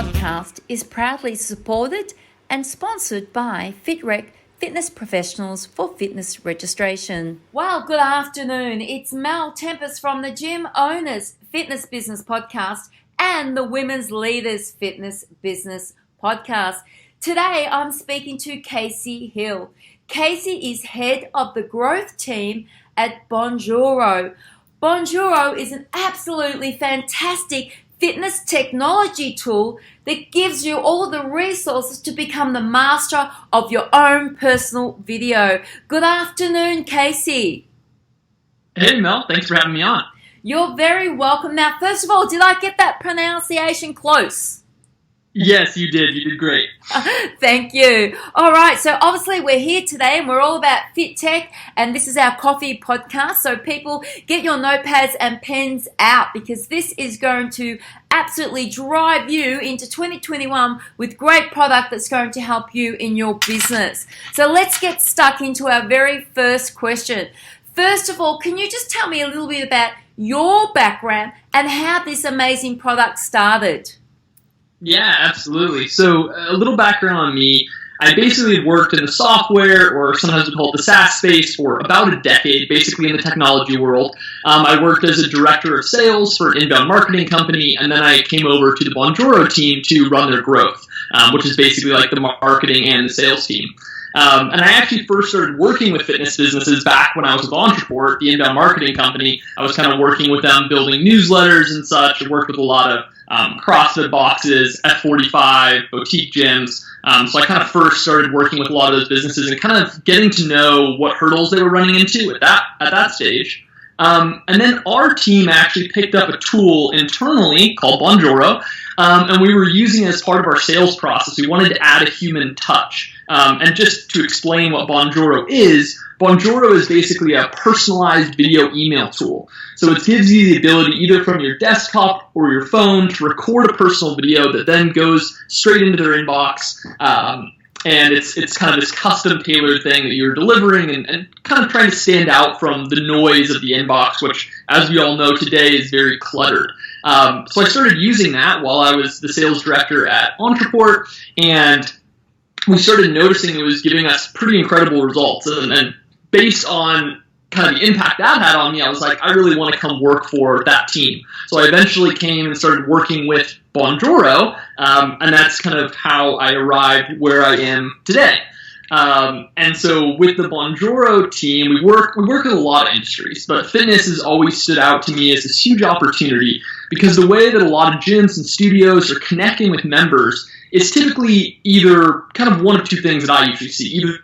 podcast is proudly supported and sponsored by FITREC, Fitness Professionals for Fitness Registration. Well, good afternoon. It's Mel Tempest from the Gym Owners Fitness Business Podcast and the Women's Leaders Fitness Business Podcast. Today, I'm speaking to Casey Hill. Casey is head of the growth team at Bonjoro. Bonjoro is an absolutely fantastic fitness technology tool that gives you all the resources to become the master of your own personal video. Good afternoon, Casey. Hey, Mel. Thanks for having me on. You're very welcome. Now, first of all, did I get that pronunciation close? Yes, you did. You did great. Thank you. All right. So obviously we're here today and we're all about FITREC, and this is our coffee podcast. So people, get your notepads and pens out because this is going to absolutely drive you into 2021 with great product that's going to help you in your business. So let's get stuck into our very first question. First of all, can you just tell me a little bit about your background and how this amazing product started? Yeah, absolutely. So a little background on me. I basically worked in the software, or sometimes we call it the SaaS space, for about a decade, basically in the technology world. I worked as a director of sales for an inbound marketing company, and then I came over to the Bonjoro team to run their growth, which is basically like the marketing and the sales team. And I actually first started working with fitness businesses back when I was with Bonjoro, the inbound marketing company. I was kind of working with them, building newsletters and such. I worked with a lot of CrossFit boxes, F45, boutique gyms. So I kind of first started working with a lot of those businesses and kind of getting to know what hurdles they were running into at that stage. And then our team actually picked up a tool internally called Bonjoro, and we were using it as part of our sales process. We wanted to add a human touch. And just to explain what Bonjoro is basically a personalized video email tool. So it gives you the ability either from your desktop or your phone to record a personal video that then goes straight into their inbox. And it's kind of this custom tailored thing that you're delivering and kind of trying to stand out from the noise of the inbox, which, as we all know today, is very cluttered. So I started using that while I was the sales director at Entreport, and we started noticing it was giving us pretty incredible results. And based on kind of the impact that had on me, I was like, I really want to come work for that team. So I eventually came and started working with Bonjoro, and that's kind of how I arrived where I am today. And so with the Bonjoro team, we work in a lot of industries, but fitness has always stood out to me as this huge opportunity because the way that a lot of gyms and studios are connecting with members is typically either kind of one of two things that I usually see. Either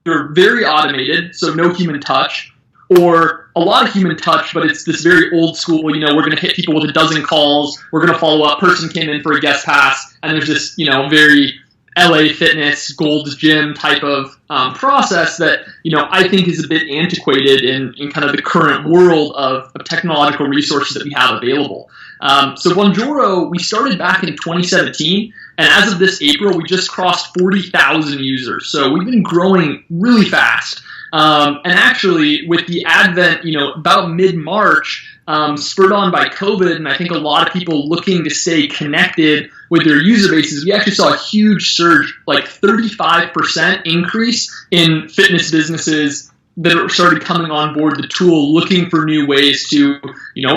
they're very automated, so no human touch, or a lot of human touch, but it's this very old school, we're going to hit people with a dozen calls, we're going to follow up, person came in for a guest pass, and there's this, very LA Fitness, Gold's Gym type of process that, I think is a bit antiquated in kind of the current world of technological resources that we have available. So Bonjoro, we started back in 2017, and as of this April, we just crossed 40,000 users. So we've been growing really fast. And actually, with the advent, about mid-March, spurred on by COVID, and I think a lot of people looking to stay connected with their user bases, we actually saw a huge surge, like 35% increase in fitness businesses that started coming on board the tool, looking for new ways to,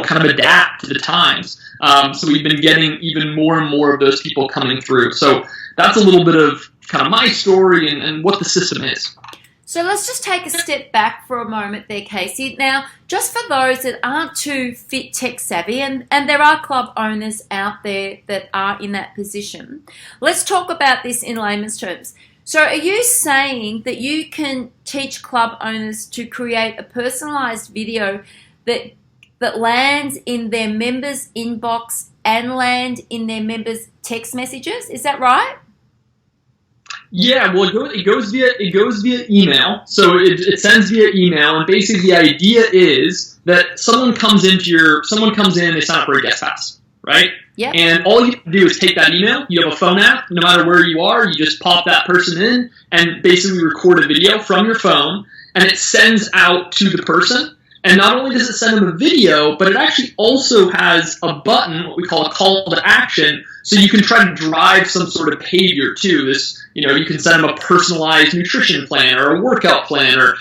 kind of adapt to the times. So we've been getting even more and more of those people coming through. So that's a little bit of kind of my story and what the system is. So let's just take a step back for a moment there, Casey. Now, just for those that aren't too fit tech savvy, and there are club owners out there that are in that position, let's talk about this in layman's terms. So are you saying that you can teach club owners to create a personalized video that lands in their members' inbox and land in their members' text messages? Is that right? Yeah, well, it goes via email. So it sends via email, and basically the idea is that someone comes in, they sign up for a guest pass, right? Yeah. And all you do is take that email. You have a phone app. No matter where you are, you just pop that person in and basically record a video from your phone, and it sends out to the person. And not only does it send them a video, but it actually also has a button, what we call a call to action, so you can try to drive some sort of behavior too. This, you can send them a personalized nutrition plan or a workout plan or,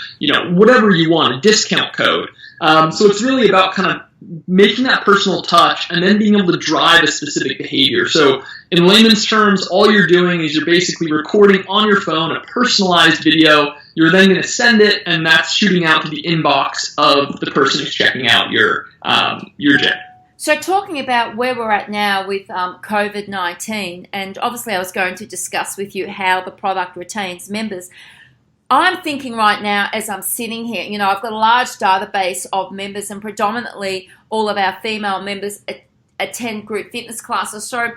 whatever you want, a discount code. So it's really about kind of making that personal touch and then being able to drive a specific behavior. So in layman's terms, all you're doing is you're basically recording on your phone a personalized video. You're then going to send it, and that's shooting out to the inbox of the person who's checking out your gym. So talking about where we're at now with COVID-19, and obviously I was going to discuss with you how the product retains members. I'm thinking right now as I'm sitting here, I've got a large database of members, and predominantly all of our female members attend group fitness classes. So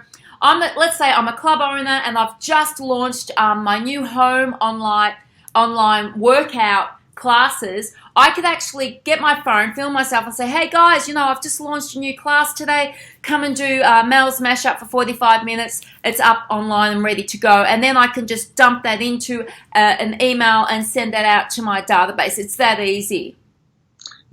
let's say I'm a club owner and I've just launched my new home online workout classes. I could actually get my phone, film myself and say, hey guys, I've just launched a new class today. Come and do Mel's Mashup for 45 minutes. It's up online and ready to go. And then I can just dump that into an email and send that out to my database. It's that easy.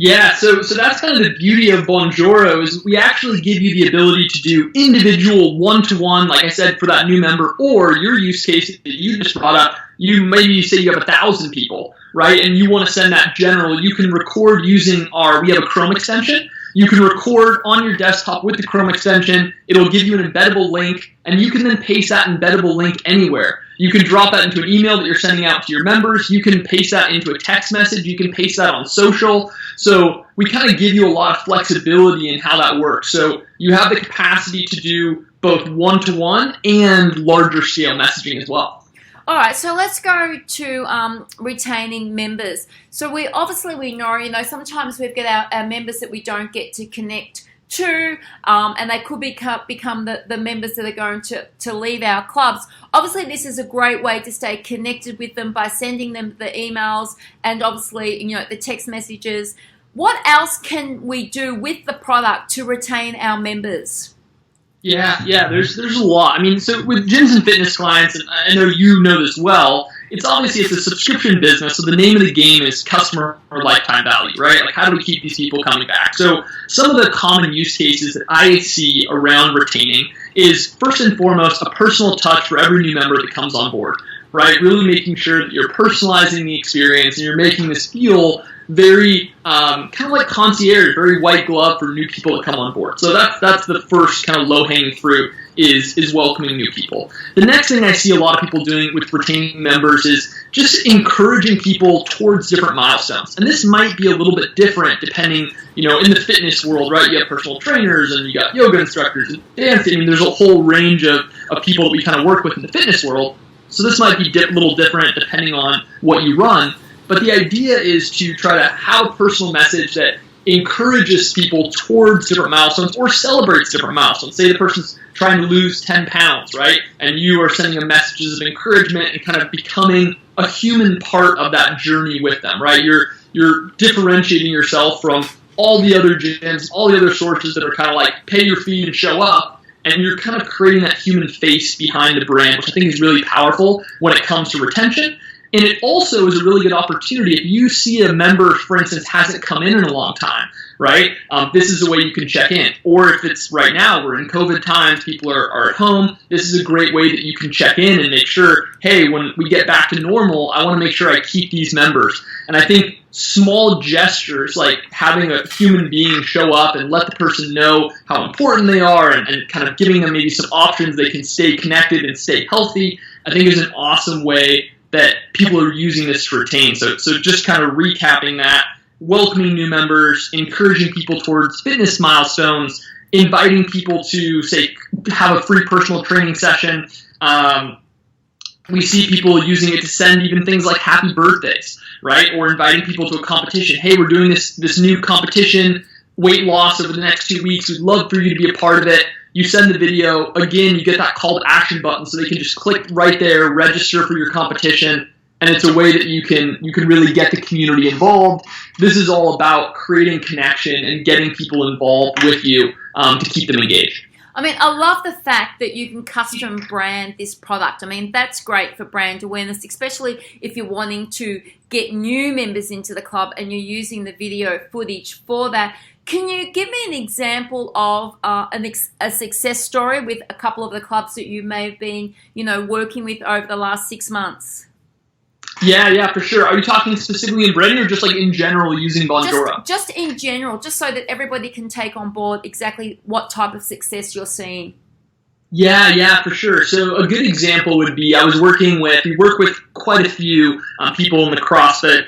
Yeah, so that's kind of the beauty of Bonjoro is we actually give you the ability to do individual one-to-one, like I said, for that new member, or your use case that you just brought up. You say you have 1,000 people, right? And you want to send that general. You can record using we have a Chrome extension. You can record on your desktop with the Chrome extension. It'll give you an embeddable link, and you can then paste that embeddable link anywhere. You can drop that into an email that you're sending out to your members. You can paste that into a text message. You can paste that on social. So we kind of give you a lot of flexibility in how that works. So you have the capacity to do both one-to-one and larger scale messaging as well. All right, so let's go to retaining members. So we know, sometimes we've got our members that we don't get to connect to, and they could become the members that are going to leave our clubs. Obviously, this is a great way to stay connected with them by sending them the emails and obviously, the text messages. What else can we do with the product to retain our members? Yeah, there's a lot. I mean, so with gyms and fitness clients, and I know you know this well, it's a subscription business, so the name of the game is customer or lifetime value, right? Like, how do we keep these people coming back? So some of the common use cases that I see around retaining is, first and foremost, a personal touch for every new member that comes on board, right? Really making sure that you're personalizing the experience and you're making this feel very kind of like concierge, very white glove for new people that come on board. So that's the first kind of low-hanging fruit is welcoming new people. The next thing I see a lot of people doing with retaining members is just encouraging people towards different milestones. And this might be a little bit different depending, in the fitness world, right? You have personal trainers and you got yoga instructors and dancing. I mean, there's a whole range of people that we kind of work with in the fitness world. So this might be a little different depending on what you run. But the idea is to try to have a personal message that encourages people towards different milestones or celebrates different milestones. Say the person's trying to lose 10 pounds, right? And you are sending them messages of encouragement and kind of becoming a human part of that journey with them, right? You're differentiating yourself from all the other gyms, all the other sources that are kind of like pay your fee and show up. And you're kind of creating that human face behind the brand, which I think is really powerful when it comes to retention. And it also is a really good opportunity if you see a member, for instance, hasn't come in a long time, right? This is a way you can check in. Or if it's right now, we're in COVID times, people are at home, this is a great way that you can check in and make sure, hey, when we get back to normal, I want to make sure I keep these members. And I think small gestures like having a human being show up and let the person know how important they are and kind of giving them maybe some options they can stay connected and stay healthy, I think is an awesome way that people are using this to retain. So just kind of recapping that, welcoming new members, encouraging people towards fitness milestones, inviting people to, say, have a free personal training session. We see people using it to send even things like happy birthdays, right? Or inviting people to a competition. Hey, we're doing this new competition, weight loss over the next 2 weeks. We'd love for you to be a part of it. You send the video, again, you get that call to action button so they can just click right there, register for your competition, and it's a way that you can really get the community involved. This is all about creating connection and getting people involved with you to keep them engaged. I mean, I love the fact that you can custom brand this product. I mean, that's great for brand awareness, especially if you're wanting to get new members into the club and you're using the video footage for that. Can you give me an example of a success story with a couple of the clubs that you may have been, working with over the last 6 months? Yeah, for sure. Are you talking specifically in branding or just like in general using Bonjoro? Just in general, just so that everybody can take on board exactly what type of success you're seeing. Yeah, for sure. So a good example would be we work with quite a few people in the CrossFit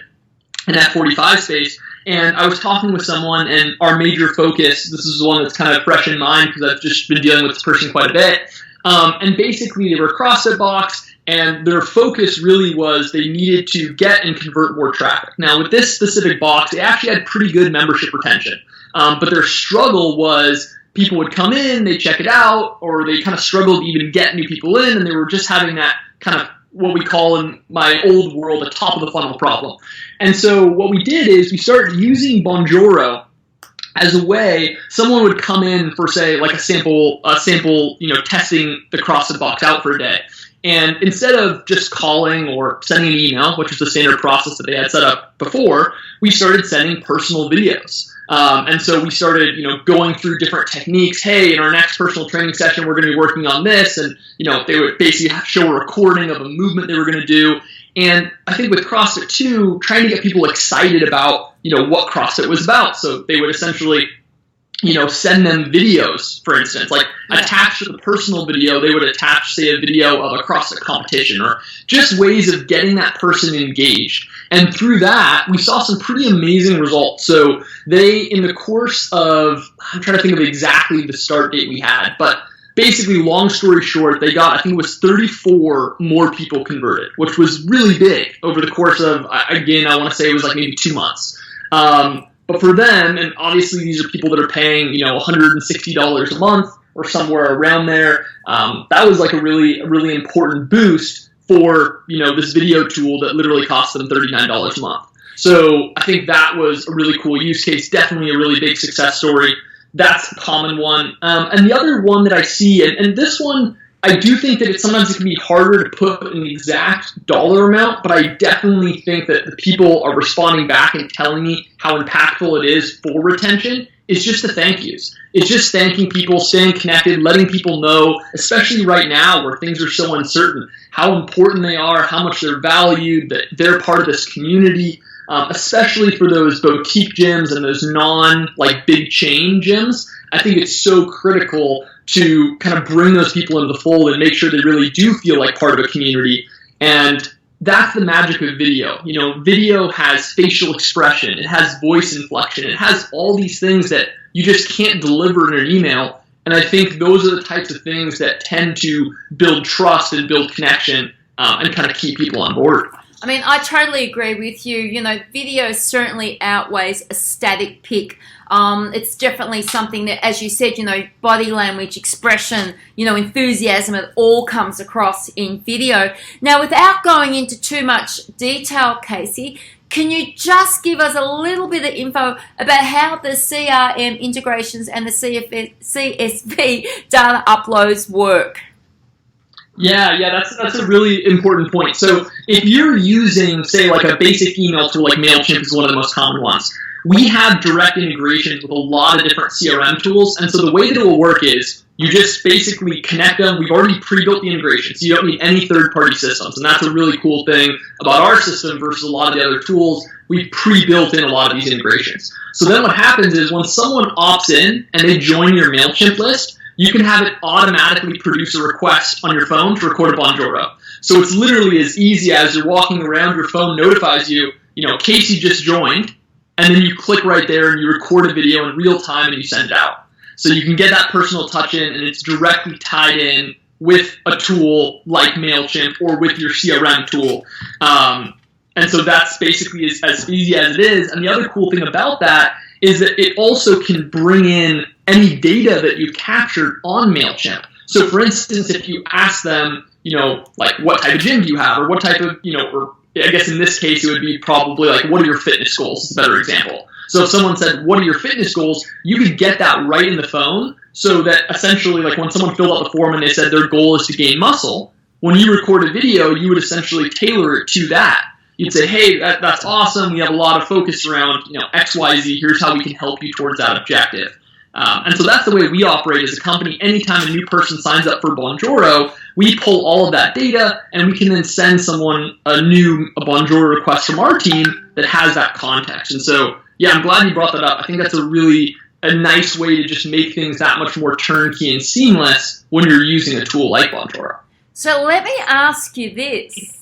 and F45 space. And I was talking with someone, and our major focus, this is one that's kind of fresh in mind because I've just been dealing with this person quite a bit. And basically, they were a CrossFit box, and their focus really was they needed to get and convert more traffic. Now, with this specific box, they actually had pretty good membership retention. But their struggle was people would come in, they'd check it out, or they kind of struggled to even get new people in, and they were just having that kind of what we call in my old world a top of the funnel problem. And so what we did is we started using Bonjoro as a way someone would come in for, say, like a sample, testing the CrossFit box out for a day. And instead of just calling or sending an email, which was the standard process that they had set up before, we started sending personal videos. And so we started, going through different techniques. Hey, in our next personal training session, we're going to be working on this. And, they would basically show a recording of a movement they were going to do. And I think with CrossFit too, trying to get people excited about, what CrossFit was about. So they would essentially, send them videos, for instance, like attached to the personal video, they would attach, say, a video of a CrossFit competition or just ways of getting that person engaged. And through that, we saw some pretty amazing results. So they, in the course of, I'm trying to think of exactly the start date we had, but basically, long story short, they got, I think it was 34 more people converted, which was really big over the course of, again, I want to say it was like maybe 2 months. But for them, and obviously these are people that are paying, $160 a month or somewhere around there, that was like a really important boost for, this video tool that literally cost them $39 a month. So I think that was a really cool use case, definitely a really big success story. That's a common one. And the other one that I see, and this one, I do think that sometimes it can be harder to put an exact dollar amount, but I definitely think that the people are responding back and telling me how impactful it is for retention. It's just the thank yous. It's just thanking people, staying connected, letting people know, especially right now where things are so uncertain, how important they are, how much they're valued, that they're part of this community. Especially for those boutique gyms and those big chain gyms, I think it's so critical to kind of bring those people into the fold and make sure they really do feel like part of a community. And that's the magic of video. Video has facial expression, it has voice inflection, it has all these things that you just can't deliver in an email. And I think those are the types of things that tend to build trust and build connection and kind of keep people on board. I mean, I totally agree with you. Video certainly outweighs a static pic. It's definitely something that, as you said, body language, expression, enthusiasm, it all comes across in video. Now, without going into too much detail, Casey, can you just give us a little bit of info about how the CRM integrations and the CSV data uploads work? Yeah, that's a really important point. So if you're using, say, like a basic email tool like MailChimp is one of the most common ones, we have direct integrations with a lot of different CRM tools. And so the way that it will work is you just basically connect them. We've already pre-built the integration, so you don't need any third-party systems. And that's a really cool thing about our system versus a lot of the other tools. We've pre-built in a lot of these integrations. So then what happens is when someone opts in and they join your MailChimp list, you can have it automatically produce a request on your phone to record a Bonjoro. So it's literally as easy as you're walking around, your phone notifies you, Casey just joined, and then you click right there and you record a video in real time and you send it out. So you can get that personal touch in, and it's directly tied in with a tool like MailChimp or with your CRM tool. And so that's basically as easy as it is. And the other cool thing about that is that it also can bring in any data that you've captured on MailChimp. So for instance, if you ask them, like what type of gym do you have, or what type of, or I guess in this case it would be probably like what are your fitness goals is a better example. So if someone said, what are your fitness goals? You could get that right in the phone, so that essentially, like when someone filled out the form and they said their goal is to gain muscle, when you record a video, you would essentially tailor it to that. You'd say, hey, that's awesome. We have a lot of focus around, X, Y, Z. Here's how we can help you towards that objective. And so that's the way we operate as a company. Anytime a new person signs up for Bonjoro, we pull all of that data, and we can then send someone a Bonjoro request from our team that has that context. And so, yeah, I'm glad you brought that up. I think that's a nice way to just make things that much more turnkey and seamless when you're using a tool like Bonjoro. So let me ask you this.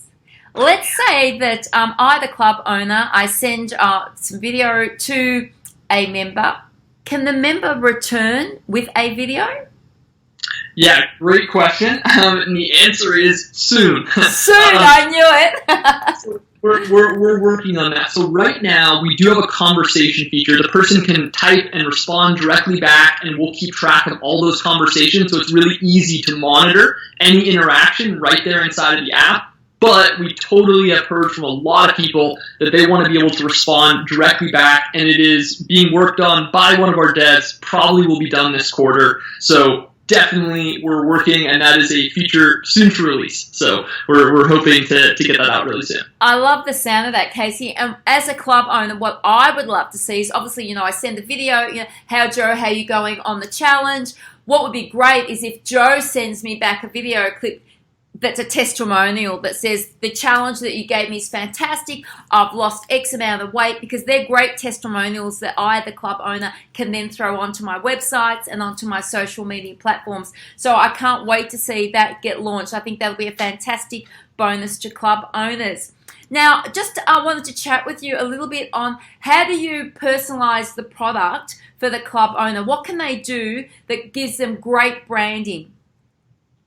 Let's say that I, the club owner, I send some video to a member. Can the member return with a video? Yeah, great question. And the answer is soon. Soon, I knew it. We're working on that. So right now, we do have a conversation feature. The person can type and respond directly back, and we'll keep track of all those conversations. So it's really easy to monitor any interaction right there inside of the app. But we totally have heard from a lot of people that they want to be able to respond directly back, and it is being worked on by one of our devs. Probably will be done this quarter. So definitely we're working, and that is a feature soon to release. So we're hoping to get that out really soon. I love the sound of that, Casey. And as a club owner, what I would love to see is obviously, I send a video, how Joe, how you going on the challenge? What would be great is if Joe sends me back a video clip that's a testimonial that says the challenge that you gave me is fantastic. I've lost X amount of weight, because they're great testimonials that I, the club owner, can then throw onto my websites and onto my social media platforms. So I can't wait to see that get launched. I think that'll be a fantastic bonus to club owners. Now, I wanted to chat with you a little bit on how do you personalize the product for the club owner? What can they do that gives them great branding?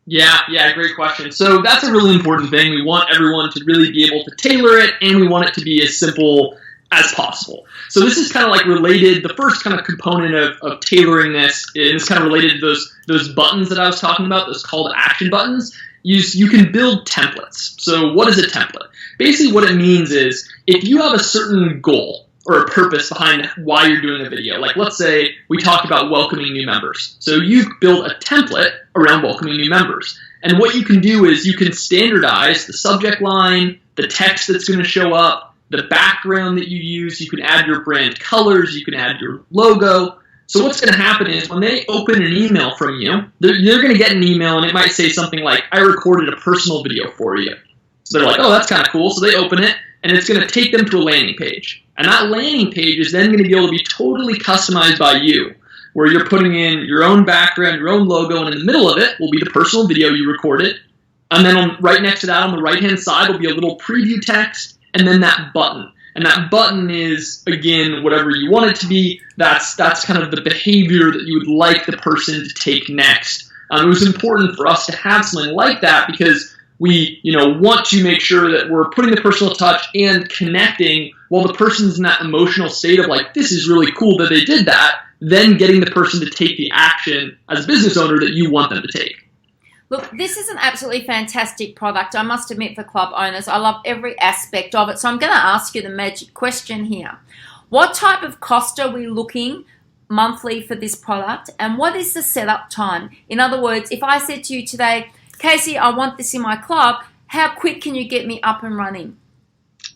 Yeah, great question. So that's a really important thing. We want everyone to really be able to tailor it, and we want it to be as simple as possible. So this is kind of like related, the first kind of component of tailoring this is kind of related to those buttons that I was talking about, those call to action buttons. You can build templates. So what is a template? Basically what it means is if you have a certain goal or a purpose behind why you're doing a video. Like let's say we talked about welcoming new members. So you've built a template around welcoming new members. And what you can do is you can standardize the subject line, the text that's going to show up, the background that you use. You can add your brand colors. You can add your logo. So what's going to happen is when they open an email from you, they're going to get an email, and it might say something like, I recorded a personal video for you. So they're like, oh, that's kind of cool. So they open it, and it's going to take them to a landing page. And that landing page is then going to be able to be totally customized by you, where you're putting in your own background, your own logo, and in the middle of it will be the personal video you recorded. And then right next to that on the right-hand side will be a little preview text, and then that button. And that button is, again, whatever you want it to be. That's kind of the behavior that you would like the person to take next. It was important for us to have something like that because we, want to make sure that we're putting the personal touch and connecting while the person's in that emotional state of like, this is really cool that they did that, then getting the person to take the action as a business owner that you want them to take. Look, this is an absolutely fantastic product. I must admit, for club owners, I love every aspect of it. So I'm going to ask you the magic question here. What type of cost are we looking monthly for this product? And what is the setup time? In other words, if I said to you today, Casey, I want this in my club, how quick can you get me up and running?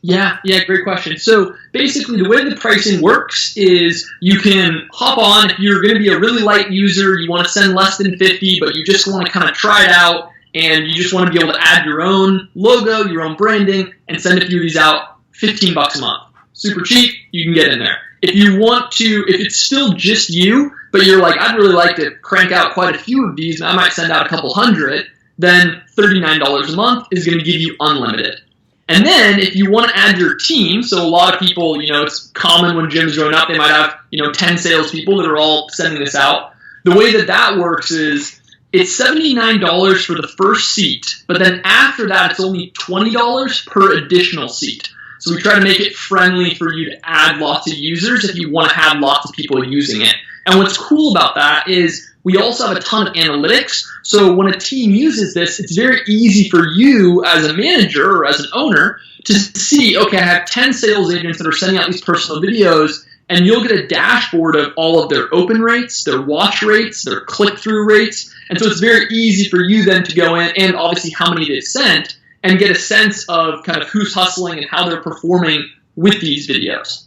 Yeah, great question. So basically the way the pricing works is you can hop on if you're going to be a really light user, you want to send less than 50, but you just want to kind of try it out and you just want to be able to add your own logo, your own branding, and send a few of these out, $15 a month. Super cheap, you can get in there. If you want to, if it's still just you, but you're like, I'd really like to crank out quite a few of these and I might send out a couple hundred, then $39 a month is going to give you unlimited. And then if you want to add your team, so a lot of people, it's common when gyms growing up, they might have, 10 salespeople that are all sending this out. The way that works is it's $79 for the first seat, but then after that, it's only $20 per additional seat. So we try to make it friendly for you to add lots of users if you want to have lots of people using it. And what's cool about that is we also have a ton of analytics. So when a team uses this, it's very easy for you as a manager or as an owner to see, okay, I have 10 sales agents that are sending out these personal videos, and you'll get a dashboard of all of their open rates, their watch rates, their click-through rates. And so it's very easy for you then to go in and obviously how many they've sent and get a sense of kind of who's hustling and how they're performing with these videos.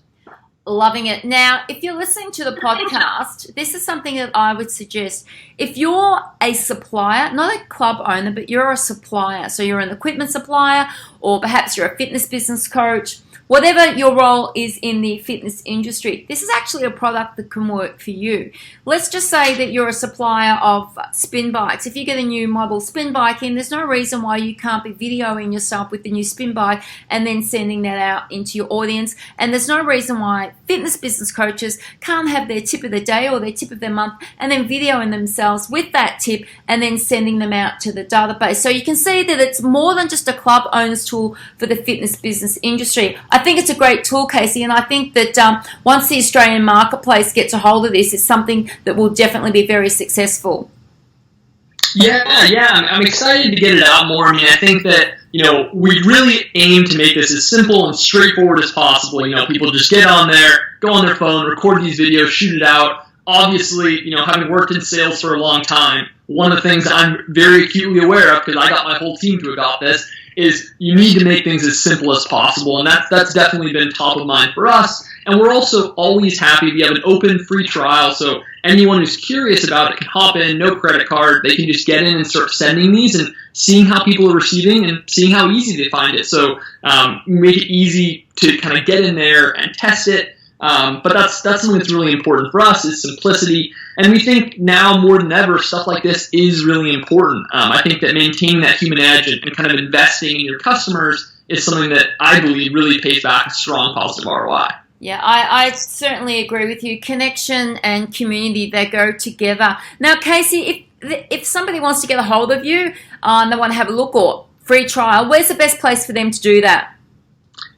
Loving it. Now, if you're listening to the podcast, this is something that I would suggest. If you're a supplier, not a club owner, but you're a supplier, so you're an equipment supplier, or perhaps you're a fitness business coach, whatever your role is in the fitness industry, this is actually a product that can work for you. Let's just say that you're a supplier of spin bikes. If you get a new model spin bike in, there's no reason why you can't be videoing yourself with the new spin bike and then sending that out into your audience. And there's no reason why fitness business coaches can't have their tip of the day or their tip of the month and then videoing themselves with that tip and then sending them out to the database. So you can see that it's more than just a club owner's tool for the fitness business industry. I think it's a great tool, Casey, and I think that once the Australian marketplace gets a hold of this, it's something that will definitely be very successful. Yeah, I'm excited to get it out more. I mean, I think that, we really aim to make this as simple and straightforward as possible. People just get on there, go on their phone, record these videos, shoot it out. Obviously, having worked in sales for a long time, one of the things I'm very acutely aware of, because I got my whole team to adopt this, is you need to make things as simple as possible, and that's definitely been top of mind for us. And we're also always happy we have an open free trial, so anyone who's curious about it can hop in, no credit card. They can just get in and start sending these and seeing how people are receiving and seeing how easy they find it. So make it easy to kind of get in there and test it. But that's something that's really important for us is simplicity. And we think now more than ever, stuff like this is really important. I think that maintaining that human edge and kind of investing in your customers is something that I believe really pays back a strong positive ROI. Yeah, I certainly agree with you. Connection and community, they go together. Now, Casey, if somebody wants to get a hold of you, they want to have a look or free trial, where's the best place for them to do that?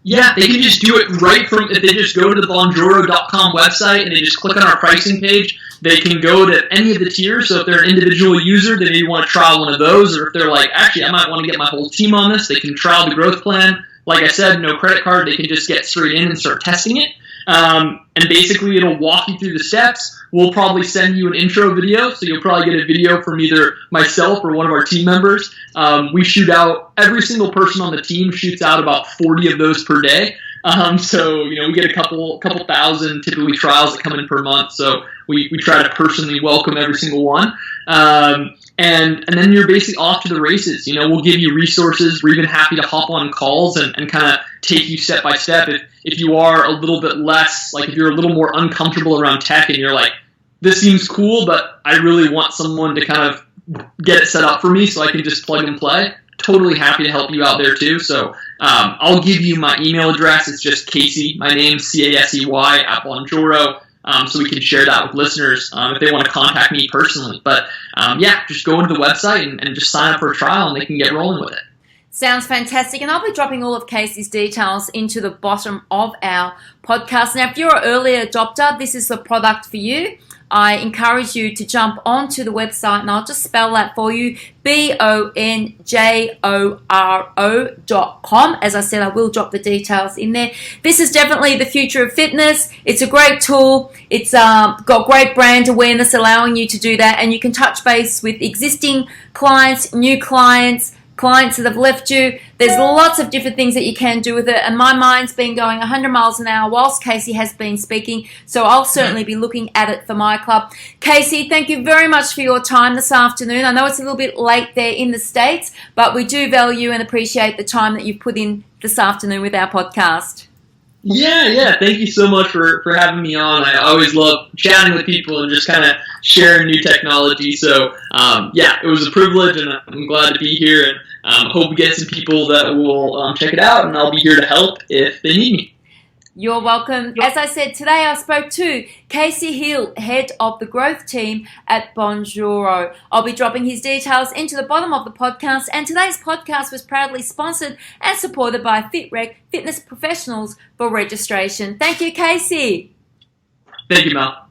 Yeah, they can just do it if they just go to the Bonjoro.com website and they just click on our pricing page, they can go to any of the tiers. So if they're an individual user, they maybe want to trial one of those, or if they're like, actually, I might want to get my whole team on this, they can trial the growth plan. Like I said, no credit card, they can just get straight in and start testing it. And basically, it'll walk you through the steps. We'll probably send you an intro video, so you'll probably get a video from either myself or one of our team members. We shoot out, every single person on the team shoots out about 40 of those per day. So, we get a couple thousand typically trials that come in per month. So we try to personally welcome every single one. And then you're basically off to the races. We'll give you resources. We're even happy to hop on calls and kind of take you step by step. If you are a little bit less, like if you're a little more uncomfortable around tech and you're like, this seems cool, but I really want someone to kind of get it set up for me so I can just plug and play. Totally happy to help you out there too. So I'll give you my email address. It's just Casey, my name, Casey at Bonjoro. So we can share that with listeners if they want to contact me personally. But just go into the website and just sign up for a trial and they can get rolling with it. Sounds fantastic. And I'll be dropping all of Casey's details into the bottom of our podcast. Now, if you're an early adopter, this is the product for you. I encourage you to jump onto the website, and I'll just spell that for you, bonjoro.com. As I said, I will drop the details in there. This is definitely the future of fitness. It's a great tool. It's got great brand awareness, allowing you to do that, and you can touch base with existing clients, new clients that have left you. There's lots of different things that you can do with it, and my mind's been going 100 miles an hour whilst Casey has been speaking, so I'll certainly be looking at it for my club. Casey, thank you very much for your time this afternoon. I know it's a little bit late there in the States, but we do value and appreciate the time that you've put in this afternoon with our podcast. Yeah. Thank you so much for having me on. I always love chatting with people and just kind of sharing new technology. So, it was a privilege, and I'm glad to be here. And hope we get some people that will check it out, and I'll be here to help if they need me. You're welcome. As I said, today I spoke to Casey Hill, head of the growth team at Bonjoro. I'll be dropping his details into the bottom of the podcast, and today's podcast was proudly sponsored and supported by FITREC, Fitness Professionals for Registration. Thank you, Casey. Thank you, Mel.